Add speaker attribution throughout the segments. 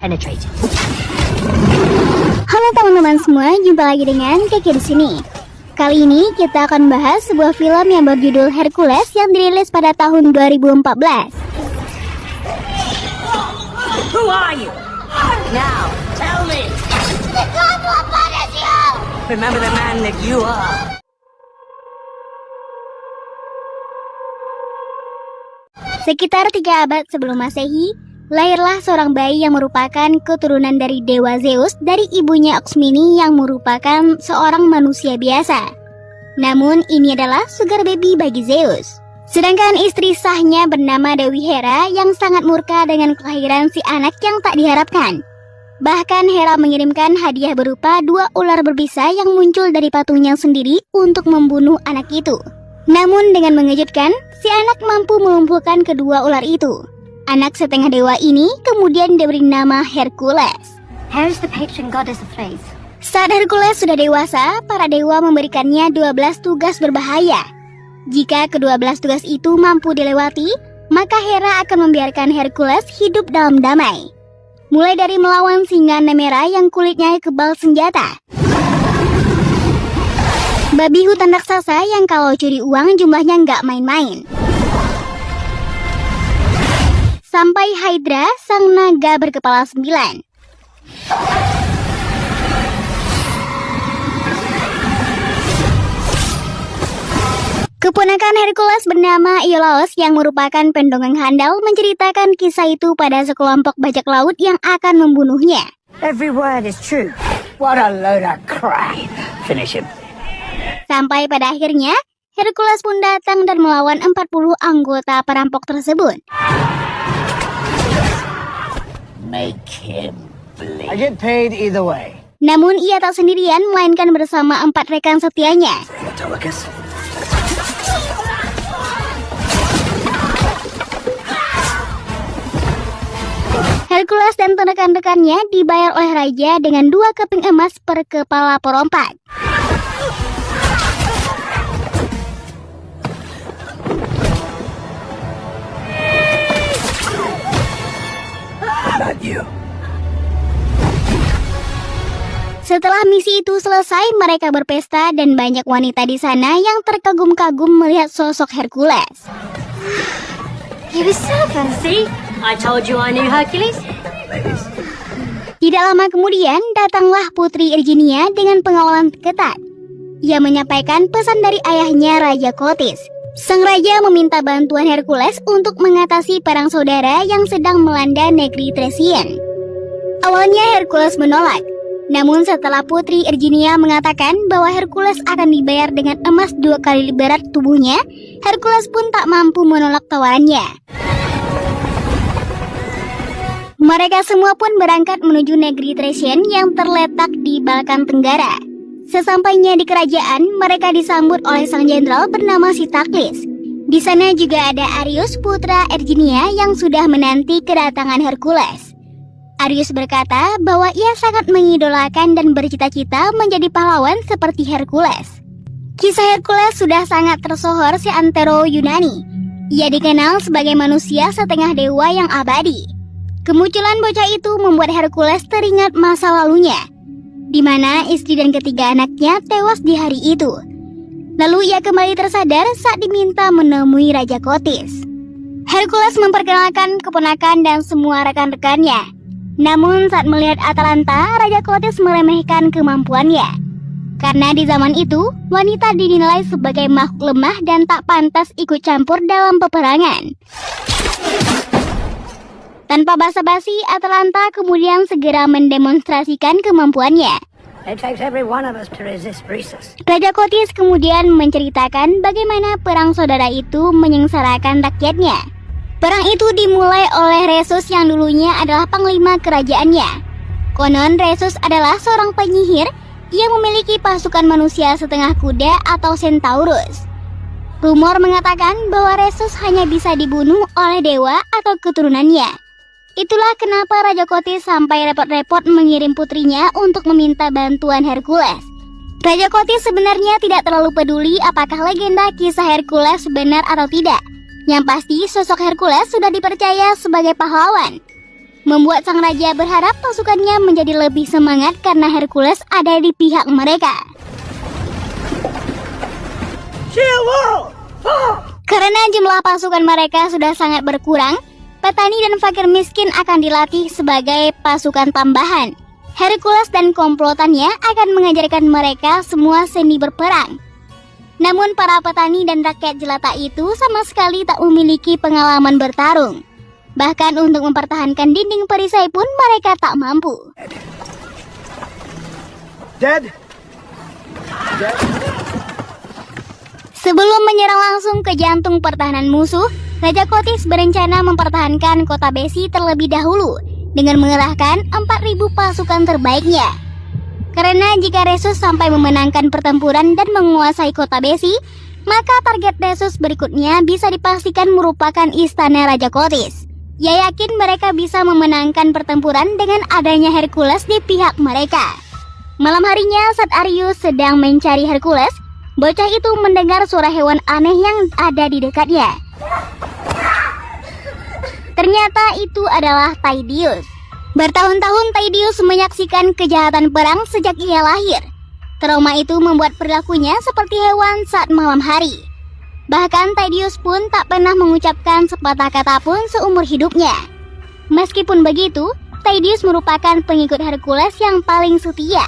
Speaker 1: penetrate.
Speaker 2: Halo teman-teman semua, jumpa lagi dengan Keke di sini. Kali ini kita akan bahas sebuah film yang berjudul Hercules yang dirilis pada tahun 2014.
Speaker 1: Who are you? Now, tell me. Remember the man that you are.
Speaker 2: Sekitar 3 abad sebelum Masehi, lahirlah seorang bayi yang merupakan keturunan dari Dewa Zeus dari ibunya Oxmini yang merupakan seorang manusia biasa. Namun ini adalah sugar baby bagi Zeus. Sedangkan istri sahnya bernama Dewi Hera yang sangat murka dengan kelahiran si anak yang tak diharapkan. Bahkan Hera mengirimkan hadiah berupa 2 ular berbisa yang muncul dari patungnya sendiri untuk membunuh anak itu. Namun dengan mengejutkan, si anak mampu melumpuhkan kedua ular itu. Anak setengah dewa ini kemudian diberi nama Hercules.
Speaker 1: Here's the patron goddess of faith.
Speaker 2: Saat Hercules sudah dewasa, para dewa memberikannya 12 tugas berbahaya. Jika ke-12 tugas itu mampu dilewati, maka Hera akan membiarkan Hercules hidup dalam damai. Mulai dari melawan singa Nemera yang kulitnya kebal senjata, babi hutan raksasa yang kalau curi uang jumlahnya nggak main-main, sampai Hydra, sang naga berkepala 9. Keponakan Hercules bernama Iolaus yang merupakan pendongeng handal menceritakan kisah itu pada sekelompok bajak laut yang akan membunuhnya.
Speaker 1: Every word is true. What a load of crap. Finish him.
Speaker 2: Sampai pada akhirnya, Hercules pun datang dan melawan 40 anggota perampok tersebut.
Speaker 1: Make him bleed.
Speaker 3: I get paid either way.
Speaker 2: Namun ia tak sendirian, melainkan bersama 4 rekan setianya.
Speaker 1: Autolycus.
Speaker 2: Hercules dan rekan-rekannya dibayar oleh raja dengan 2 keping emas per kepala perompak.
Speaker 1: Not you.
Speaker 2: Setelah misi itu selesai, mereka berpesta dan banyak wanita di sana yang terkagum-kagum melihat sosok Hercules.
Speaker 1: You were so fancy. I told you I knew Hercules. Ladies.
Speaker 2: Tidak lama kemudian, datanglah Putri Irginia dengan pengawalan ketat. Ia menyampaikan pesan dari ayahnya Raja Kotis. Sang raja meminta bantuan Hercules untuk mengatasi perang saudara yang sedang melanda negeri Thracian. Awalnya Hercules menolak. Namun setelah Putri Irginia mengatakan bahwa Hercules akan dibayar dengan emas 2 kali berat tubuhnya, Hercules pun tak mampu menolak tawarannya. Mereka semua pun berangkat menuju negeri Thracian yang terletak di Balkan Tenggara. Sesampainya di kerajaan, mereka disambut oleh sang jenderal bernama Sitaklis. Di sana juga ada Arius, putra Erginia yang sudah menanti kedatangan Hercules. Arius berkata bahwa ia sangat mengidolakan dan bercita-cita menjadi pahlawan seperti Hercules. Kisah Hercules sudah sangat tersohor seantero Yunani. Ia dikenal sebagai manusia setengah dewa yang abadi. Kemunculan bocah itu membuat Hercules teringat masa lalunya, di mana istri dan ketiga anaknya tewas di hari itu. Lalu ia kembali tersadar saat diminta menemui Raja Kotis. Hercules memperkenalkan keponakan dan semua rekan-rekannya. Namun saat melihat Atalanta, Raja Kotis meremehkan kemampuannya. Karena di zaman itu, wanita dinilai sebagai makhluk lemah dan tak pantas ikut campur dalam peperangan. Tanpa basa-basi, Atalanta kemudian segera mendemonstrasikan kemampuannya.
Speaker 1: It takes every one of us to resist Rhesus.
Speaker 2: Raja Kotis kemudian menceritakan bagaimana perang saudara itu menyengsarakan rakyatnya. Perang itu dimulai oleh Rhesus yang dulunya adalah panglima kerajaannya. Konon Rhesus adalah seorang penyihir yang memiliki pasukan manusia setengah kuda atau Centaurus. Rumor mengatakan bahwa Rhesus hanya bisa dibunuh oleh dewa atau keturunannya. Itulah kenapa Raja Kotis sampai repot-repot mengirim putrinya untuk meminta bantuan Hercules. Raja Kotis sebenarnya tidak terlalu peduli apakah legenda kisah Hercules benar atau tidak. Yang pasti sosok Hercules sudah dipercaya sebagai pahlawan. membuat sang raja berharap pasukannya menjadi lebih semangat karena Hercules ada di pihak mereka. Karena jumlah pasukan mereka sudah sangat berkurang, petani dan fakir miskin akan dilatih sebagai pasukan tambahan. Hercules dan komplotannya akan mengajarkan mereka semua seni berperang. Namun para petani dan rakyat jelata itu sama sekali tak memiliki pengalaman bertarung. Bahkan untuk mempertahankan dinding perisai pun mereka tak mampu.
Speaker 3: Dead.
Speaker 2: Sebelum menyerang langsung ke jantung pertahanan musuh, Raja Kotis berencana mempertahankan kota Besi terlebih dahulu dengan mengerahkan 4.000 pasukan terbaiknya. Karena jika Resus sampai memenangkan pertempuran dan menguasai kota Besi, maka target Resus berikutnya bisa dipastikan merupakan istana Raja Kotis. Ia yakin mereka bisa memenangkan pertempuran dengan adanya Hercules di pihak mereka. Malam harinya saat Arius sedang mencari Hercules, bocah itu mendengar suara hewan aneh yang ada di dekatnya. Ternyata itu adalah Tydeus. Bertahun-tahun Tydeus menyaksikan kejahatan perang sejak ia lahir. Trauma itu membuat perilakunya seperti hewan saat malam hari. Bahkan Tydeus pun tak pernah mengucapkan sepatah kata pun seumur hidupnya. Meskipun begitu, Tydeus merupakan pengikut Hercules yang paling setia.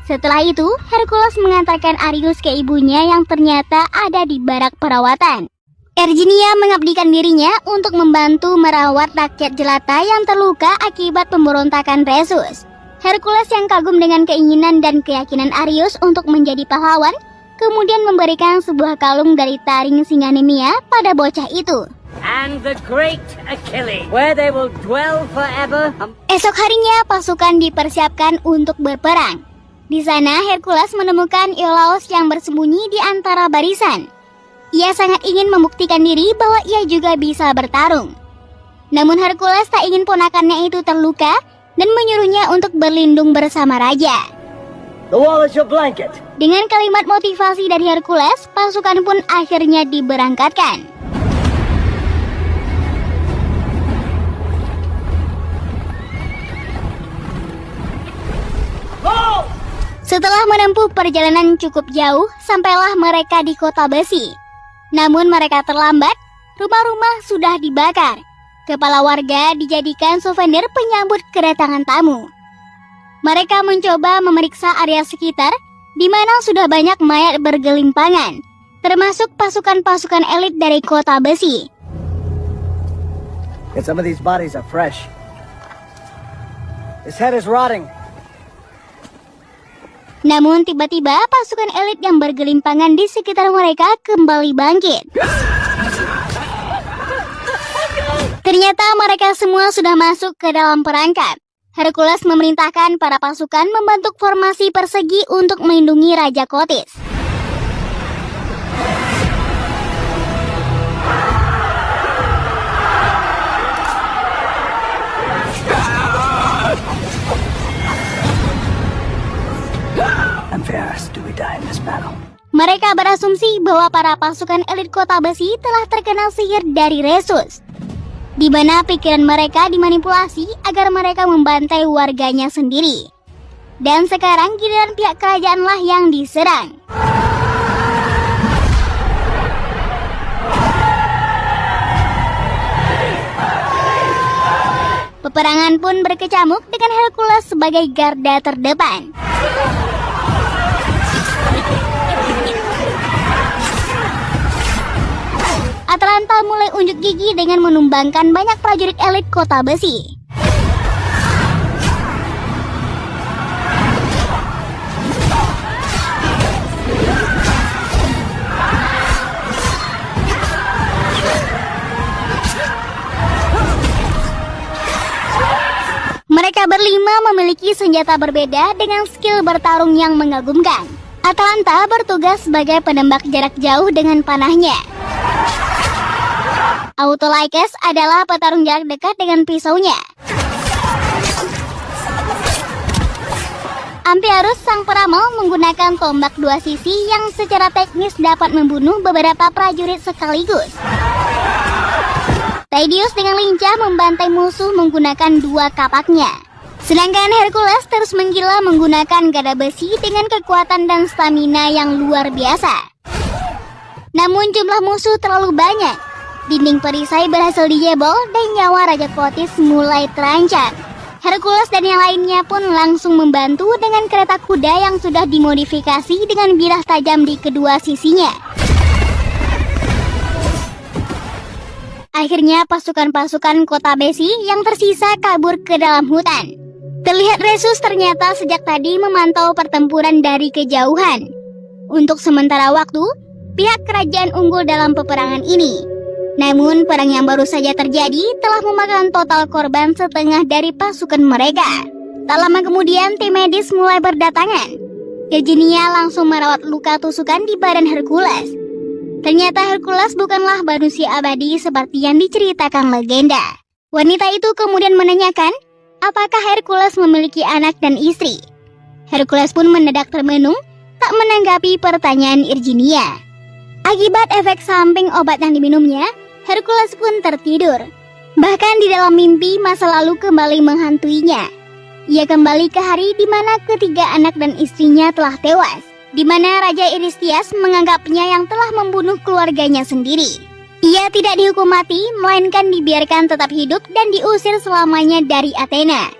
Speaker 2: Setelah itu, Hercules mengantarkan Arius ke ibunya yang ternyata ada di barak perawatan. Erginia mengabdikan dirinya untuk membantu merawat rakyat jelata yang terluka akibat pemberontakan Resus. Hercules yang kagum dengan keinginan dan keyakinan Arius untuk menjadi pahlawan, kemudian memberikan sebuah kalung dari taring singa Nemea pada bocah itu.
Speaker 4: And the great Achilles, where they will dwell forever.
Speaker 2: Esok harinya pasukan dipersiapkan untuk berperang. Di sana Hercules menemukan Iolaus yang bersembunyi di antara barisan. Ia sangat ingin membuktikan diri bahwa ia juga bisa bertarung. Namun Hercules tak ingin ponakannya itu terluka dan menyuruhnya untuk berlindung bersama raja.
Speaker 3: The wall is your blanket.
Speaker 2: Dengan kalimat motivasi dari Hercules, pasukan pun akhirnya diberangkatkan. Setelah menempuh perjalanan cukup jauh, sampailah mereka di kota Besi. Namun mereka terlambat, rumah-rumah sudah dibakar. Kepala warga dijadikan souvenir penyambut kedatangan tamu. Mereka mencoba memeriksa area sekitar, di mana sudah banyak mayat bergelimpangan, termasuk pasukan-pasukan elit dari kota Besi.
Speaker 3: And some of these bodies are fresh. His head is rotting.
Speaker 2: Namun tiba-tiba pasukan elit yang bergelimpangan di sekitar mereka kembali bangkit. Ternyata mereka semua sudah masuk ke dalam perangkap. Hercules memerintahkan para pasukan membentuk formasi persegi untuk melindungi Raja Kotis.
Speaker 3: I'm fast. Do we die in this battle?
Speaker 2: Mereka berasumsi bahwa para pasukan elit kota Besi telah terkena sihir dari Resus, di mana pikiran mereka dimanipulasi agar mereka membantai warganya sendiri. Dan sekarang giliran pihak kerajaanlah yang diserang. Peperangan pun berkecamuk dengan Hercules sebagai garda terdepan. Atalanta mulai unjuk gigi dengan menumbangkan banyak prajurit elit kota Besi. Mereka berlima memiliki senjata berbeda dengan skill bertarung yang mengagumkan. Atalanta bertugas sebagai penembak jarak jauh dengan panahnya. Autolycus adalah petarung jarak dekat dengan pisaunya. Amphiarus sang peramal menggunakan tombak dua sisi yang secara teknis dapat membunuh beberapa prajurit sekaligus. Tydeus dengan lincah membantai musuh menggunakan dua kapaknya. Sedangkan Hercules terus menggila menggunakan gada besi dengan kekuatan dan stamina yang luar biasa. Namun jumlah musuh terlalu banyak. Dinding perisai berhasil dijebol dan nyawa Raja Kotis mulai terancam. Hercules dan yang lainnya pun langsung membantu dengan kereta kuda yang sudah dimodifikasi dengan bilah tajam di kedua sisinya. Akhirnya pasukan-pasukan kota besi yang tersisa kabur ke dalam hutan. Terlihat Rhesus ternyata sejak tadi memantau pertempuran dari kejauhan. Untuk sementara waktu, pihak kerajaan unggul dalam peperangan ini. Namun perang yang baru saja terjadi telah memakan total korban setengah dari pasukan mereka. Tak lama kemudian tim medis mulai berdatangan. Virginia langsung merawat luka tusukan di badan Hercules. Ternyata Hercules bukanlah manusia abadi seperti yang diceritakan legenda. Wanita itu kemudian menanyakan, apakah Hercules memiliki anak dan istri? Hercules pun mendadak termenung, tak menanggapi pertanyaan Virginia. Akibat efek samping obat yang diminumnya, Hercules pun tertidur. Bahkan di dalam mimpi masa lalu kembali menghantuinya. Ia kembali ke hari di mana ketiga anak dan istrinya telah tewas, di mana Raja Eurystheus menganggapnya yang telah membunuh keluarganya sendiri. Ia tidak dihukum mati, melainkan dibiarkan tetap hidup dan diusir selamanya dari Athena.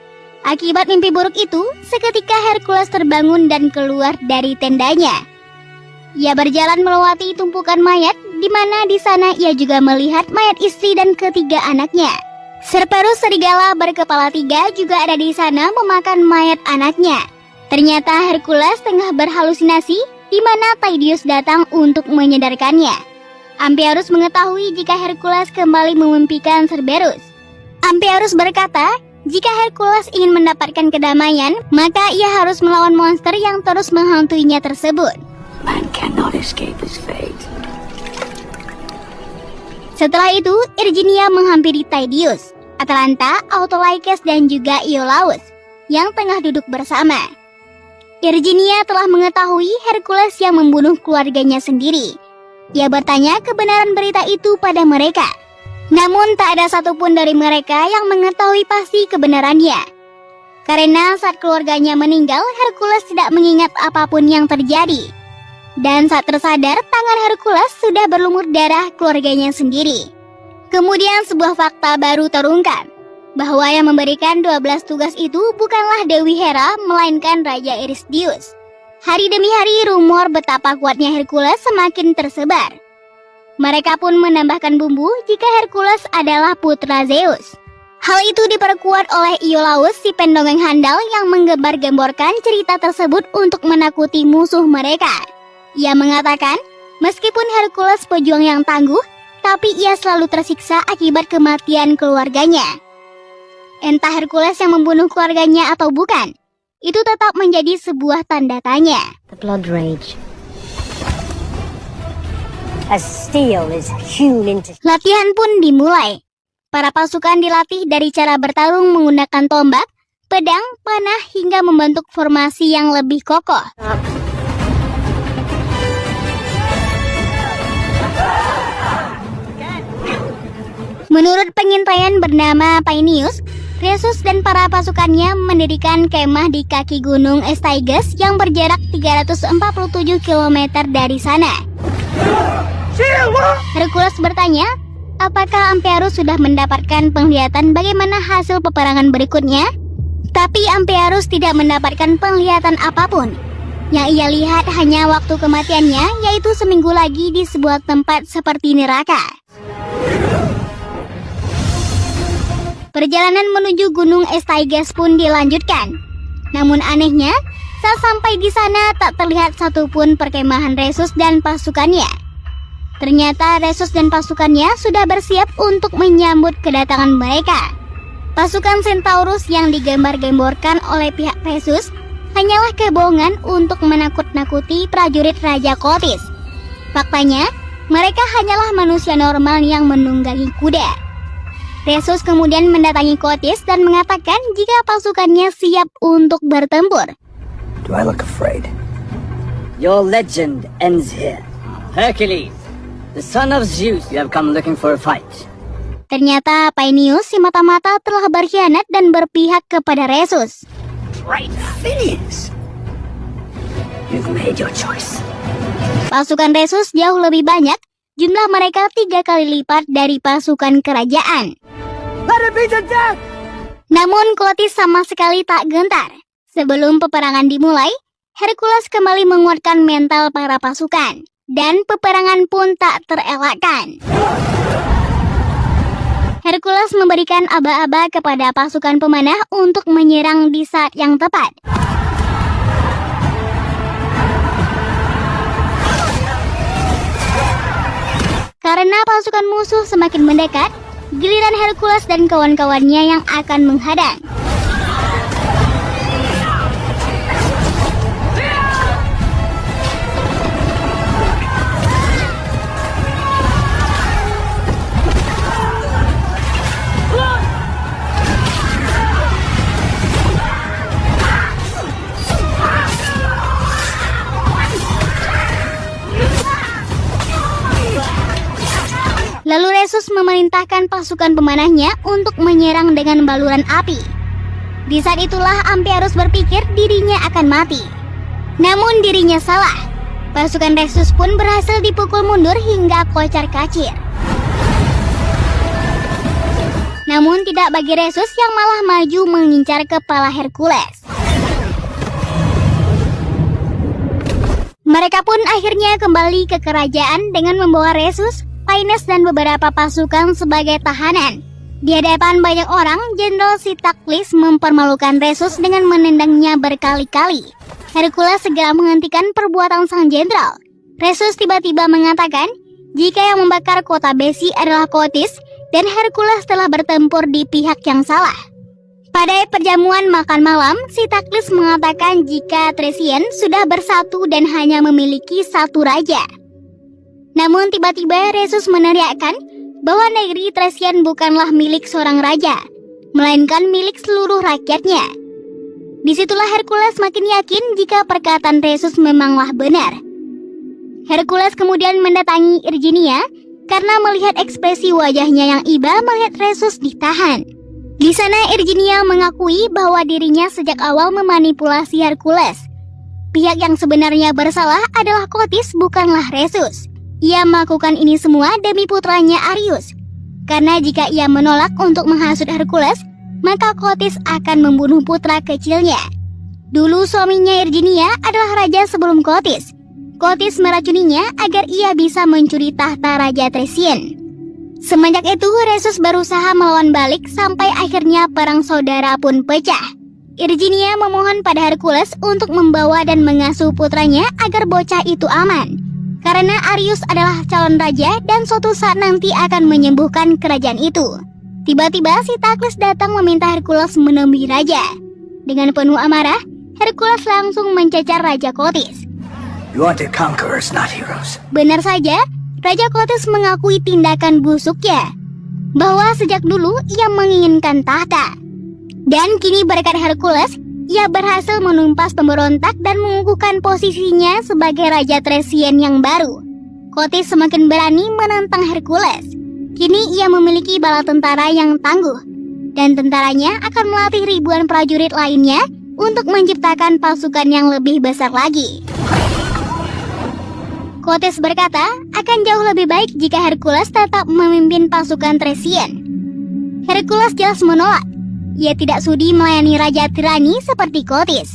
Speaker 2: Akibat mimpi buruk itu, seketika Hercules terbangun dan keluar dari tendanya. Ia berjalan melewati tumpukan mayat, di mana di sana ia juga melihat mayat istri dan ketiga anaknya. Cerberus serigala berkepala 3 juga ada di sana memakan mayat anaknya. Ternyata Hercules tengah berhalusinasi, di mana Tydeus datang untuk menyadarkannya. Amphiaraus mengetahui jika Hercules kembali memimpikan Cerberus. Amphiaraus berkata, jika Hercules ingin mendapatkan kedamaian, maka ia harus melawan monster yang terus menghantuinya tersebut.
Speaker 3: Man cannot escape his fate.
Speaker 2: Setelah itu, Virginia menghampiri Tydeus, Atalanta, Autolycus, dan juga Iolaus yang tengah duduk bersama. Virginia telah mengetahui Hercules yang membunuh keluarganya sendiri. Ia bertanya kebenaran berita itu pada mereka. Namun tak ada satupun dari mereka yang mengetahui pasti kebenarannya. Karena saat keluarganya meninggal, Hercules tidak mengingat apapun yang terjadi. Dan saat tersadar, tangan Hercules sudah berlumur darah keluarganya sendiri. Kemudian sebuah fakta baru terungkap, bahwa yang memberikan 12 tugas itu bukanlah Dewi Hera, melainkan Raja Eurystheus. Hari demi hari rumor betapa kuatnya Hercules semakin tersebar. Mereka pun menambahkan bumbu jika Hercules adalah putra Zeus. Hal itu diperkuat oleh Iolaus, si pendongeng handal yang menggembar-gemborkan cerita tersebut untuk menakuti musuh mereka. Ia mengatakan, meskipun Hercules pejuang yang tangguh, tapi ia selalu tersiksa akibat kematian keluarganya. Entah Hercules yang membunuh keluarganya atau bukan, itu tetap menjadi sebuah tanda tanya.
Speaker 1: The blood rage. As steel is hewn into...
Speaker 2: Latihan pun dimulai. Para pasukan dilatih dari cara bertarung menggunakan tombak, pedang, panah, hingga membentuk formasi yang lebih kokoh. Menurut pengintaian bernama Painius, Rhesus dan para pasukannya mendirikan kemah di kaki gunung Styges yang berjarak 347 km dari sana. Hercules bertanya, apakah Amphiaraus sudah mendapatkan penglihatan bagaimana hasil peperangan berikutnya? Tapi Amphiaraus tidak mendapatkan penglihatan apapun. Yang ia lihat hanya waktu kematiannya, yaitu seminggu lagi di sebuah tempat seperti neraka. Perjalanan menuju gunung Styges pun dilanjutkan. Namun anehnya, saat sampai di sana tak terlihat satupun perkemahan Rhesus dan pasukannya. Ternyata Rhesus dan pasukannya sudah bersiap untuk menyambut kedatangan mereka. Pasukan Centaurus yang digembar-gemborkan oleh pihak Rhesus hanyalah kebohongan untuk menakut-nakuti prajurit Raja Kotis. Faktanya, mereka hanyalah manusia normal yang menunggangi kuda. Rhesus kemudian mendatangi Kotis dan mengatakan jika pasukannya siap untuk bertempur.
Speaker 3: Do I look afraid?
Speaker 4: Your legend ends here. Hercules, the son of Zeus, you have come looking for a fight.
Speaker 2: Ternyata Painius si mata-mata telah berkhianat dan berpihak kepada Rhesus.
Speaker 3: Right, Phineas. You've made your choice.
Speaker 2: Pasukan Rhesus jauh lebih banyak, jumlah mereka 3 kali lipat dari pasukan kerajaan.
Speaker 3: Let it be the death!
Speaker 2: Namun Kotis sama sekali tak gentar. Sebelum peperangan dimulai, Hercules kembali menguatkan mental para pasukan, dan peperangan pun tak terelakkan. Hercules memberikan aba-aba kepada pasukan pemanah untuk menyerang di saat yang tepat. Karena pasukan musuh semakin mendekat, giliran Hercules dan kawan-kawannya yang akan menghadang. Lalu Rhesus memerintahkan pasukan pemanahnya untuk menyerang dengan baluran api. Di saat itulah Amphiarus berpikir dirinya akan mati. Namun dirinya salah. Pasukan Rhesus pun berhasil dipukul mundur hingga kocar-kacir. Namun tidak bagi Rhesus yang malah maju mengincar kepala Hercules. Mereka pun akhirnya kembali ke kerajaan dengan membawa Rhesus, Paines dan beberapa pasukan sebagai tahanan. Di hadapan banyak orang, Jenderal Sitaklis mempermalukan Rhesus dengan menendangnya berkali-kali. Hercules segera menghentikan perbuatan sang jenderal. Rhesus tiba-tiba mengatakan jika yang membakar kota Besi adalah Kotis dan Hercules telah bertempur di pihak yang salah. Pada perjamuan makan malam, Sitaklis mengatakan jika Thracian sudah bersatu dan hanya memiliki satu raja. Namun tiba-tiba Rhesus meneriakkan bahwa negeri Thracian bukanlah milik seorang raja, melainkan milik seluruh rakyatnya. Disitulah Hercules makin yakin jika perkataan Rhesus memanglah benar. Hercules kemudian mendatangi Irginia karena melihat ekspresi wajahnya yang iba melihat Rhesus ditahan. Di sana Irginia mengakui bahwa dirinya sejak awal memanipulasi Hercules. Pihak yang sebenarnya bersalah adalah Kotis, bukanlah Rhesus. Ia melakukan ini semua demi putranya Arius. Karena jika ia menolak untuk menghasut Hercules, maka Kotis akan membunuh putra kecilnya. Dulu suaminya Irginia adalah raja sebelum Kotis. Kotis meracuninya agar ia bisa mencuri tahta Raja Thracian. Semenjak itu Rhesus berusaha melawan balik sampai akhirnya perang saudara pun pecah. Irginia memohon pada Hercules untuk membawa dan mengasuh putranya agar bocah itu aman. Karena Arius adalah calon raja dan suatu saat nanti akan menyembuhkan kerajaan itu. Tiba-tiba Sitaklis datang meminta Hercules menemui raja. Dengan penuh amarah, Hercules langsung mencecar Raja Kotis.
Speaker 3: You wanted conquerors, not heroes.
Speaker 2: Benar saja, Raja Kotis mengakui tindakan busuknya, bahwa sejak dulu ia menginginkan tahta. Dan kini berkat Hercules, ia berhasil menumpas pemberontak dan mengukuhkan posisinya sebagai Raja Thracian yang baru. Kotis semakin berani menantang Hercules. Kini ia memiliki bala tentara yang tangguh, dan tentaranya akan melatih ribuan prajurit lainnya untuk menciptakan pasukan yang lebih besar lagi. Kotis berkata akan jauh lebih baik jika Hercules tetap memimpin pasukan Thracian. Hercules jelas menolak. Ia tidak sudi melayani Raja tirani seperti Kotis.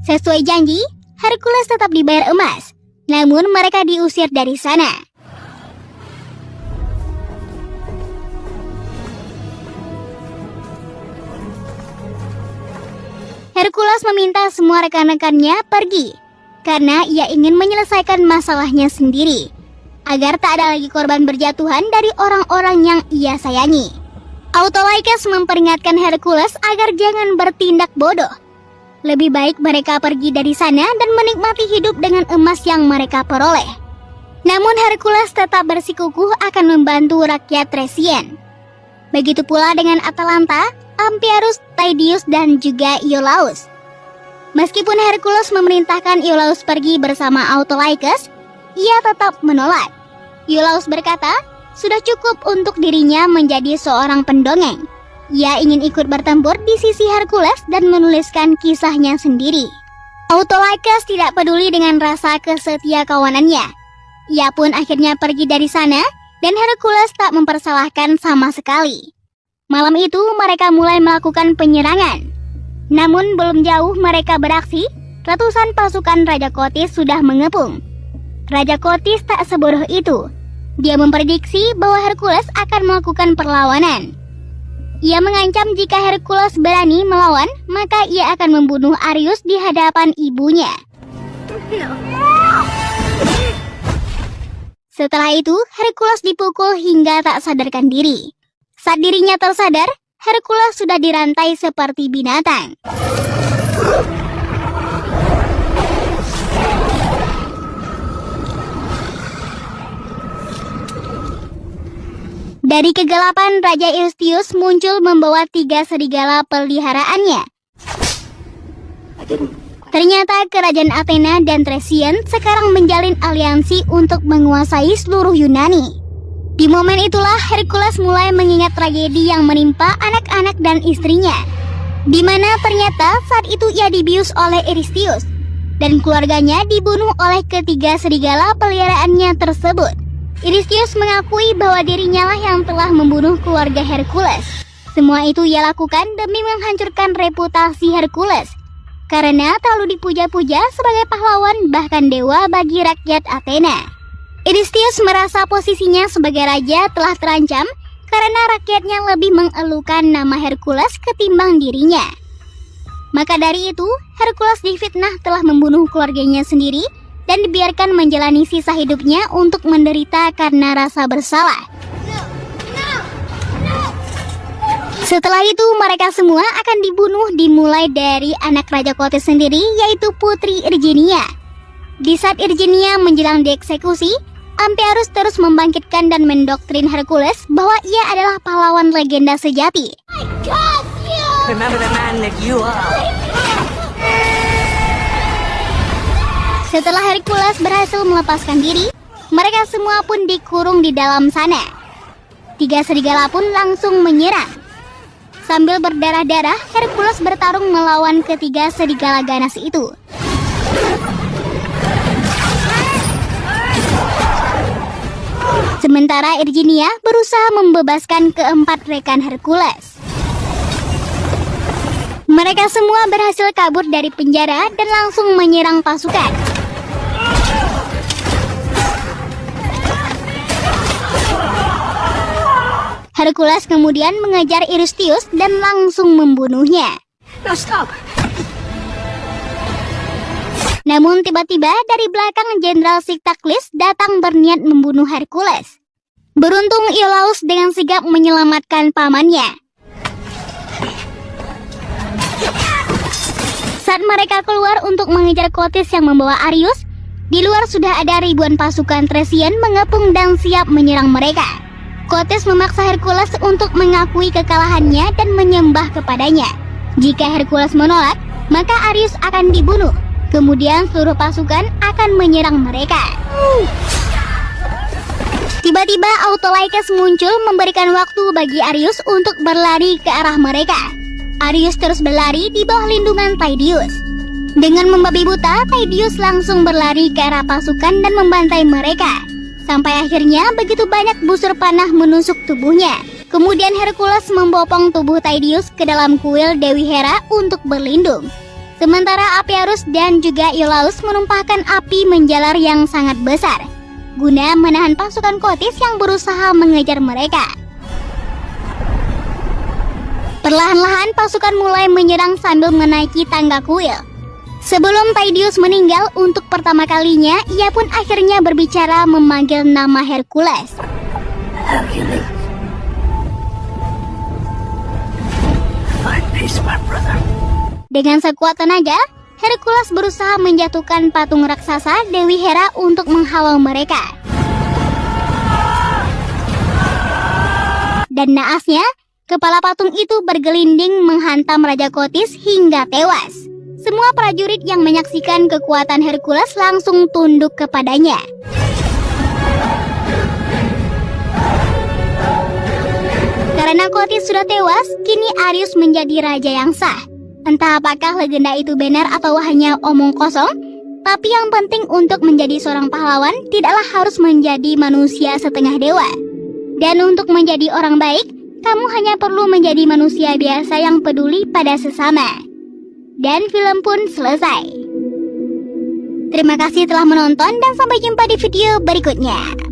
Speaker 2: Sesuai janji, Hercules tetap dibayar emas. Namun mereka diusir dari sana. Hercules meminta semua rekan-rekannya pergi karena ia ingin menyelesaikan masalahnya sendiri, agar tak ada lagi korban berjatuhan dari orang-orang yang ia sayangi. Autolycus memperingatkan Hercules agar jangan bertindak bodoh. Lebih baik mereka pergi dari sana dan menikmati hidup dengan emas yang mereka peroleh. Namun Hercules tetap bersikukuh akan membantu rakyat Thracian. Begitu pula dengan Atalanta, Amphiarus, Tydeus, dan juga Iolaus. Meskipun Hercules memerintahkan Iolaus pergi bersama Autolycus, ia tetap menolak. Iolaus berkata sudah cukup untuk dirinya menjadi seorang pendongeng. Ia ingin ikut bertempur di sisi Hercules dan menuliskan kisahnya sendiri. Autolycus tidak peduli dengan rasa kesetia kawanannya. Ia pun akhirnya pergi dari sana dan Hercules tak mempersalahkan sama sekali. Malam itu mereka mulai melakukan penyerangan. Namun belum jauh mereka beraksi, ratusan pasukan Raja Kotis sudah mengepung. Raja Kotis tak sebodoh itu. Dia memprediksi bahwa Hercules akan melakukan perlawanan. Ia mengancam jika Hercules berani melawan, maka ia akan membunuh Arius di hadapan ibunya. Setelah itu, Hercules dipukul hingga tak sadarkan diri. Saat dirinya tersadar, Hercules sudah dirantai seperti binatang. Dari kegelapan, Raja Eurystheus muncul membawa 3 serigala peliharaannya. Ternyata kerajaan Athena dan Thracian sekarang menjalin aliansi untuk menguasai seluruh Yunani. Di momen itulah Hercules mulai mengingat tragedi yang menimpa anak-anak dan istrinya, di mana ternyata saat itu ia dibius oleh Eurystheus dan keluarganya dibunuh oleh ketiga serigala peliharaannya tersebut. Eurystheus mengakui bahwa dirinya lah yang telah membunuh keluarga Hercules. Semua itu ia lakukan demi menghancurkan reputasi Hercules, karena terlalu dipuja-puja sebagai pahlawan bahkan dewa bagi rakyat Athena. Eurystheus merasa posisinya sebagai raja telah terancam karena rakyatnya lebih mengeluhkan nama Hercules ketimbang dirinya. Maka dari itu, Hercules difitnah telah membunuh keluarganya sendiri dan dibiarkan menjalani sisa hidupnya untuk menderita karena rasa bersalah. Setelah itu mereka semua akan dibunuh dimulai dari anak Raja Kotis sendiri, yaitu Putri Irginia. Di saat Irginia menjelang dieksekusi, Amphiaraus terus membangkitkan dan mendoktrin Hercules bahwa ia adalah pahlawan legenda sejati.
Speaker 4: Remember the man that you are.
Speaker 2: Setelah Hercules berhasil melepaskan diri, mereka semua pun dikurung di dalam sana. 3 serigala pun langsung menyerang. Sambil berdarah-darah, Hercules bertarung melawan ketiga serigala ganas itu. Sementara Irginia berusaha membebaskan keempat rekan Hercules. Mereka semua berhasil kabur dari penjara dan langsung menyerang pasukan. Hercules kemudian mengejar Eurystheus dan langsung membunuhnya.
Speaker 4: Now stop.
Speaker 2: Namun tiba-tiba dari belakang Jenderal Siktaklis datang berniat membunuh Hercules. Beruntung Iolaus dengan sigap menyelamatkan pamannya. Saat mereka keluar untuk mengejar Kotis yang membawa Arius, di luar sudah ada ribuan pasukan Thracian mengepung dan siap menyerang mereka. Kotis memaksa Hercules untuk mengakui kekalahannya dan menyembah kepadanya. Jika Hercules menolak, maka Arius akan dibunuh. Kemudian seluruh pasukan akan menyerang mereka. Tiba-tiba Autolycus muncul memberikan waktu bagi Arius untuk berlari ke arah mereka. Arius terus berlari di bawah lindungan Tydeus. Dengan membabi buta, Tydeus langsung berlari ke arah pasukan dan membantai mereka. Sampai akhirnya begitu banyak busur panah menusuk tubuhnya. Kemudian Hercules membopong tubuh Tydeus ke dalam kuil Dewi Hera untuk berlindung. Sementara Amphiaraus dan juga Iolaus menumpahkan api menjalar yang sangat besar, guna menahan pasukan Kotis yang berusaha mengejar mereka. Perlahan-lahan pasukan mulai menyerang sambil menaiki tangga kuil. Sebelum Tydeus meninggal untuk pertama kalinya, ia pun akhirnya berbicara memanggil nama Hercules.
Speaker 3: Hercules. Find peace, my brother.
Speaker 2: Dengan sekuat tenaga, Hercules berusaha menjatuhkan patung raksasa Dewi Hera untuk menghalau mereka. Dan naasnya, kepala patung itu bergelinding menghantam Raja Kotis hingga tewas. Semua prajurit yang menyaksikan kekuatan Hercules langsung tunduk kepadanya. Karena Kotis sudah tewas, kini Arius menjadi raja yang sah. Entah apakah legenda itu benar atau hanya omong kosong, tapi yang penting untuk menjadi seorang pahlawan tidaklah harus menjadi manusia setengah dewa. Dan untuk menjadi orang baik, kamu hanya perlu menjadi manusia biasa yang peduli pada sesama. Dan film pun selesai. Terima kasih telah menonton dan sampai jumpa di video berikutnya.